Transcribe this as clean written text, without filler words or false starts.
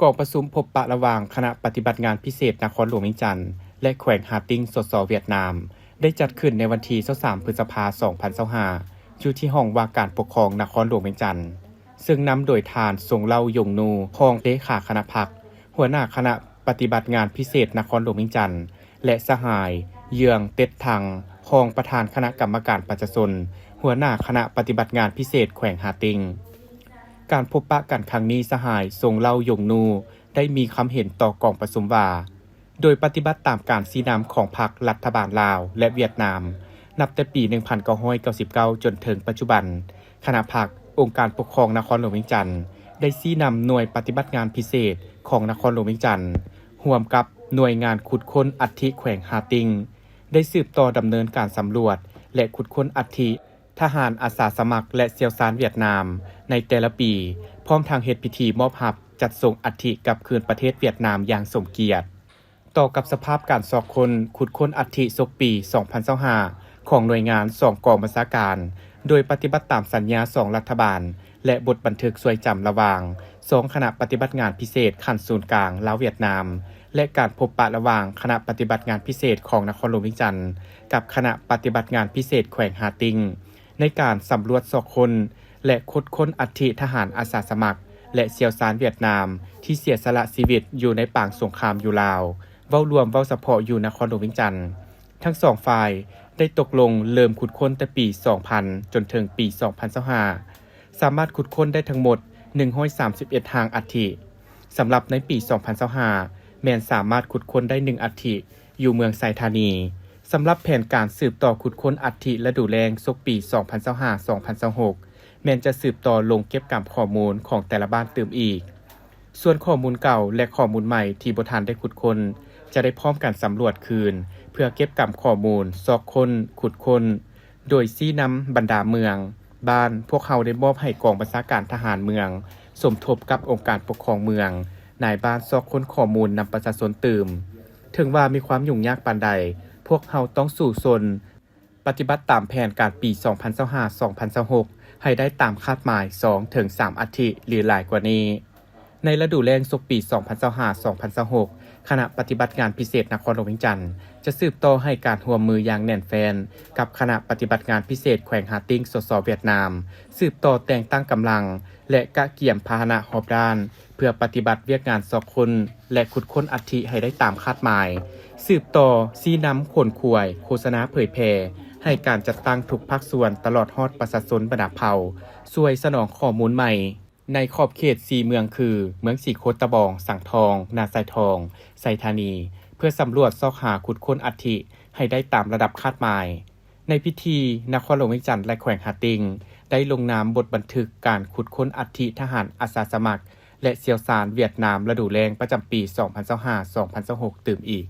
กองประชุมพบปะระหว่างคณะปฏิบัติงานพิเศษนครหลวงเวียงจันทร์และแขวงฮาติงสสเวียดนามได้จัดขึ้นในวันที่23พฤษภาคม2025อยู่ที่ห้องว่าการปกครองนครหลวงเวียงจันทร์ซึ่งนำโดยทานทรงเล่ายงนูรองเลขาคณะพรรคหัวหน้าคณะปฏิบัติงานพิเศษนครหลวงเวียงจันทร์และสหายเยืองเต็ดทังรองประธานคณะกรรมการประชาชนหัวหน้าคณะปฏิบัติงานพิเศษแขวงฮาติงการพบปะกันครั้งนี้สหายทรงเล่ายงนูได้มีความเห็นต่อกองประชุมว่าโดยปฏิบัติตามการชี้นำของพรรครัฐบาลลาวและเวียดนามนับแต่ปี 1999 จนถึงปัจจุบันคณะพรรคองค์การปกครองนครหลวงเวียงจันทร์ได้ชี้นำหน่วยปฏิบัติงานพิเศษของนครหลวงเวียงจันทร์ร่วมกับหน่วยงานขุดค้นอัฐิแขวงฮาติงได้สืบต่อดำเนินการสำรวจและขุดค้นอัฐิทหารอาสาสมัครและเซียวซานเวียดนามในแต่ละปีพร้อมทางเฮ็ดพิธีมอบรับจัดส่งอัฐิกลับคืนประเทศเวียดนามอย่างสมเกียรติต่อกับสภาพการสอบคนขุดค้นอัฐิศกปี 2025ของหน่วยงาน2กองบัญชาการโดยปฏิบัติตามสัญญา2รัฐบาลและบทบันทึกช่วยจำระหว่าง2คณะปฏิบัติงานพิเศษขั้นศูนย์กลางลาวเวียดนามและการพบปะระหว่างคณะปฏิบัติงานพิเศษของนครหลวงเวียงจันทร์กับคณะปฏิบัติงานพิเศษแขวงฮาติงในการสำรวจสอบคนและขุดค้นอัฐิทหารอาสาสมัครและเซียวซานเวียดนามที่เสียสละชีวิตอยู่ในปางสงครามอยู่ลาวเว้ารวมเว้าเฉพาะอยู่นครหลวงเวียงจันทร์ทั้งสองฝ่ายได้ตกลงเริ่มขุดค้นแต่ปี 2000 จนถึงปี 2025สามารถขุดค้นได้ทั้งหมด 131 หางอัฐิสำหรับในปี 2025แม้นสามารถขุดค้นได้1อัฐิอยู่เมืองไซธานีสำหรับแผนการสืบต่อขุดค้นอัฐิฤดูแล้งศกปี 2025-2026 แม้นจะสืบต่อลงเก็บกำข้อมูลของแต่ละบ้านเติมอีกส่วนข้อมูลเก่าและข้อมูลใหม่ที่บ่ทันได้ขุดค้นจะได้พร้อมกันสำรวจคืนเพื่อเก็บกำข้อมูลซอกค้นขุดค้นโดยชี้นำบรรดาเมืองบ้านพวกเขาได้มอบให้กองบัญชาการทหารเมืองสมทบกับองค์การปกครองเมืองนายบ้านซอกค้นข้อมูลนำประชาชนตื่มถึงว่ามีความยุ่งยากปานใดพวกเขาต้องสู่ซนปฏิบัติตามแผนการปี 2025-2026 ให้ได้ตามคาดหมาย 2-3 อาทิตย์หรือหลายกว่านี้ในฤดูแล้งศกปี 2025-2026 คณะปฏิบัติงานพิเศษนครหลวงเวียงจันทร์จะสืบต่อให้การร่วมมืออย่างแน่นแฟ้นกับคณะปฏิบัติงานพิเศษแขวงฮาติงสสเวียดนามสืบต่อแต่งตั้งกำลังและกะเกี่ยมพาหนะรอบด้านเพื่อปฏิบัติเวียกงานสอบคนและขุดค้นอัฐิให้ได้ตามคาดหมายสืบต่อชี้นำขนขวยโฆษณาเผยแพร่ให้การจัดตั้งทุกภาคส่วนตลอดฮอดประชาชนบรรดาเผ่าช่วยสนองข้อมูลใหม่ในขอบเขต4เมืองคือเมืองสีโคตะบองสังทองนาไซทองไซธานีเพื่อสำรวจซอกหาขุดค้นอัฐิให้ได้ตามระดับคาดหมายในพิธีนครหลวงเวียงจันทร์และแขวงฮาติงได้ลงนามบทบันทึกการขุดค้นอัฐิทหารอาสาสมัครและเซียวซานเวียดนามฤดูแล้งประจำปี 2025-2026 ตื่มอีก